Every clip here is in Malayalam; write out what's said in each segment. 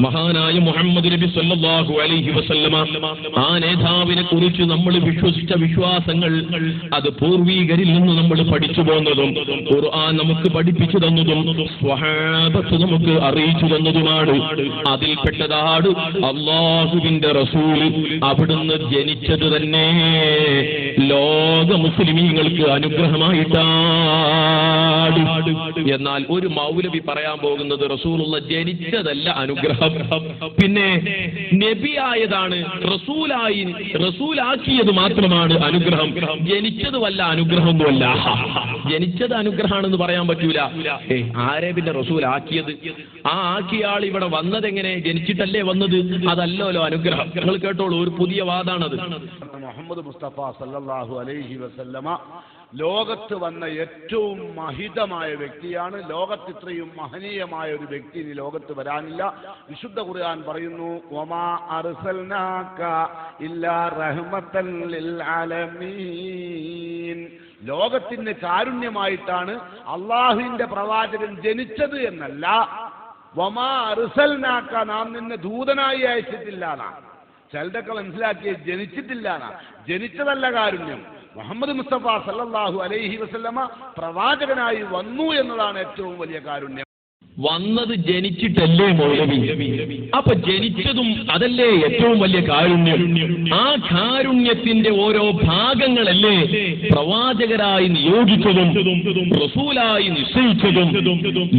മഹാനായ മുഹമ്മദ് നബി സല്ലല്ലാഹു അലൈഹി വസല്ലമ ആ നേതാവിനെ കുറിച്ച് നമ്മൾ വിശ്വസിച്ച വിശ്വാസങ്ങൾ അത് പൂർവീകരിൽ നിന്ന് നമ്മൾ പഠിച്ചു പോന്നതും ഖുർആൻ നമുക്ക് പഠിപ്പിച്ചു തന്നതും സ്വഹാബത്ത് നമുക്ക് അറിയിച്ചു തന്നതുമാണ്. അതിൽപ്പെട്ടതാണ് അല്ലാഹുവിന്റെ റസൂൽ അവിടുന്ന് ജനിച്ചത് തന്നെ ലോക മുസ്ലിമീങ്ങൾക്ക് അനുഗ്രഹമായിട്ടാണ്. എന്നാൽ ഒരു മൗലവി പറയാൻ പോകുന്നത് റസൂലുള്ള ജനിച്ചതല്ല അനുഗ്രഹം, പിന്നെ നബിയായതാണ്, റസൂലാക്കിയത് മാത്രമാണ് അനുഗ്രഹം. ജനിച്ചത് വല്ല അനുഗ്രഹമൊന്നുമല്ല. ജനിച്ചത് അനുഗ്രഹമാണെന്ന് പറയാൻ പറ്റൂല. ആരെ പിന്നെ റസൂൽ ആക്കിയത്? ആ ആക്കിയ ആൾ ഇവിടെ വന്നത് എങ്ങനെ? ജനിച്ചിട്ടല്ലേ വന്നത്? അതല്ലല്ലോ അനുഗ്രഹം. നിങ്ങൾ കേട്ടോളൂ, ഒരു പുതിയ വാദാണത്. മുഹമ്മദ് മുസ്തഫ സല്ലല്ലാഹു അലൈഹി വസല്ലമ ലോകത്ത് വന്ന ഏറ്റവും മഹിതമായ വ്യക്തിയാണ്. ലോകത്ത് ഇത്രയും മഹനീയമായ ഒരു വ്യക്തി ഇനി ലോകത്ത് വരാനില്ല. വിശുദ്ധ ഖുർആൻ പറയുന്നു, വമാ അർസൽനാക ഇല്ലാ റഹ്മത്തൻ ലിൽ ആലമീൻ. ലോകത്തിന് കാരുണ്യമായിട്ടാണ് അള്ളാഹുവിന്റെ പ്രവാചകൻ ജനിച്ചത് എന്നല്ല. വമാ അർസൽനാക, നാം നിന്നെ ദൂതനായി അയച്ചിട്ടില്ല. ചിലതൊക്കെ മനസ്സിലാക്കിയ ജനിച്ചിട്ടില്ല. ജനിച്ചതല്ല കാരുണ്യം. മുഹമ്മദ് മുസ്തഫ സല്ലല്ലാഹു അലൈഹി വസല്ലമ പ്രവാചകനായി വന്നു എന്നതാണ് ഏറ്റവും വലിയ കാരുണ്യം. വന്നത് ജനിച്ചിട്ടല്ലേ മൗലവി? അപ്പൊ ജനിച്ചതും അതല്ലേ ഏറ്റവും വലിയ കാരുണ്യം? ആ കാരുണ്യത്തിന്റെ ഓരോ ഭാഗങ്ങളല്ലേ പ്രവാചകരായി നിയോഗിച്ചതും റസൂലായി നിശ്ചയിച്ചതും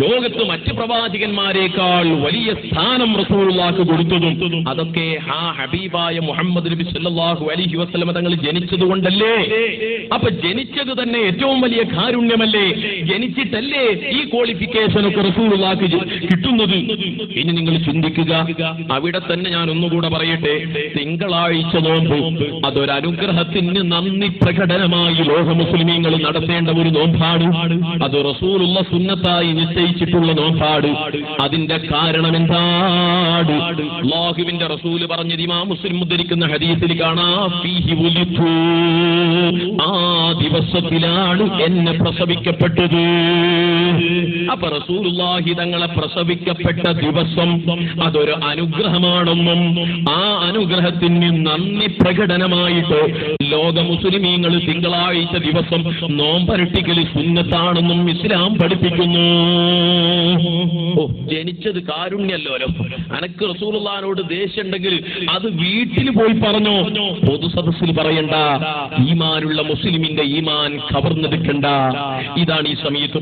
ലോകത്ത് മറ്റ് പ്രവാചകന്മാരെക്കാൾ വലിയ സ്ഥാനം റസൂലുള്ളാഹിക്ക് കൊടുത്തതും അതൊക്കെ ആ ഹബീബായ മുഹമ്മദ് നബി സല്ലല്ലാഹു അലൈഹി വസല്ലമ തങ്ങൾ ജനിച്ചത് കൊണ്ടല്ലേ? അപ്പൊ ജനിച്ചത് തന്നെ ഏറ്റവും വലിയ കാരുണ്യമല്ലേ? ജനിച്ചിട്ടല്ലേ ഈ ക്വാളിഫിക്കേഷൻ ഒക്കെ റസൂൽ കിട്ടുന്നത്? ഇനി നിങ്ങൾ ചിന്തിക്കുക. അവിടെ തന്നെ ഞാൻ ഒന്നുകൂടെ പറയട്ടെ, തിങ്കളാഴ്ച നോമ്പ് അതൊരനുഗ്രഹത്തിന് നന്ദി പ്രകടനമായി ലോക മുസ്ലിമീങ്ങൾ നടത്തേണ്ട ഒരു നോമ്പാണ്. അത് റസൂലുള്ള സുന്നത്തായി നിശ്ചയിച്ചിട്ടുള്ള നോമ്പാണ്. അതിന്റെ കാരണം എന്താണ്? അല്ലാഹുവിന്റെ റസൂല് പറഞ്ഞത് ഇമാം മുസ്ലിം ഉദ്ധരിക്കുന്ന ഹദീസിൽ കാണാം, ഫീഹി ഉലിതു, ആ ദിവസത്തിലാണ് എന്നെ പ്രസവിക്കപ്പെട്ടത്. അപ്പൊ റസൂലുള്ളാഹി തങ്ങളെ പ്രസവിക്കപ്പെട്ട ദിവസം അതൊരു അനുഗ്രഹമാണെന്നും ആ അനുഗ്രഹത്തിന് നന്ദി പ്രകടനമായിട്ട് ലോക മുസ്ലിമീങ്ങൾ തിങ്കളാഴ്ച ദിവസം നോമ്പനുഷ്ഠിക്കൽ സുന്നത്താണെന്നും ഇസ്ലാം പഠിപ്പിക്കുന്നു. ജനിച്ചത് കാരുണ്യല്ലോ. അനക്ക് റസൂലുള്ളാഹിനോട് ദേഷ്യം ഉണ്ടെങ്കിൽ അത് വീട്ടിൽ പോയി പറഞ്ഞോ, പൊതുസദസ്സിൽ പറയണ്ട. ഈമാനുള്ള മുസ്ലിമിന്റെ ഈമാൻ കവർന്നെടുക്കണ്ട. ഇതാണ് ഈ സമയത്ത്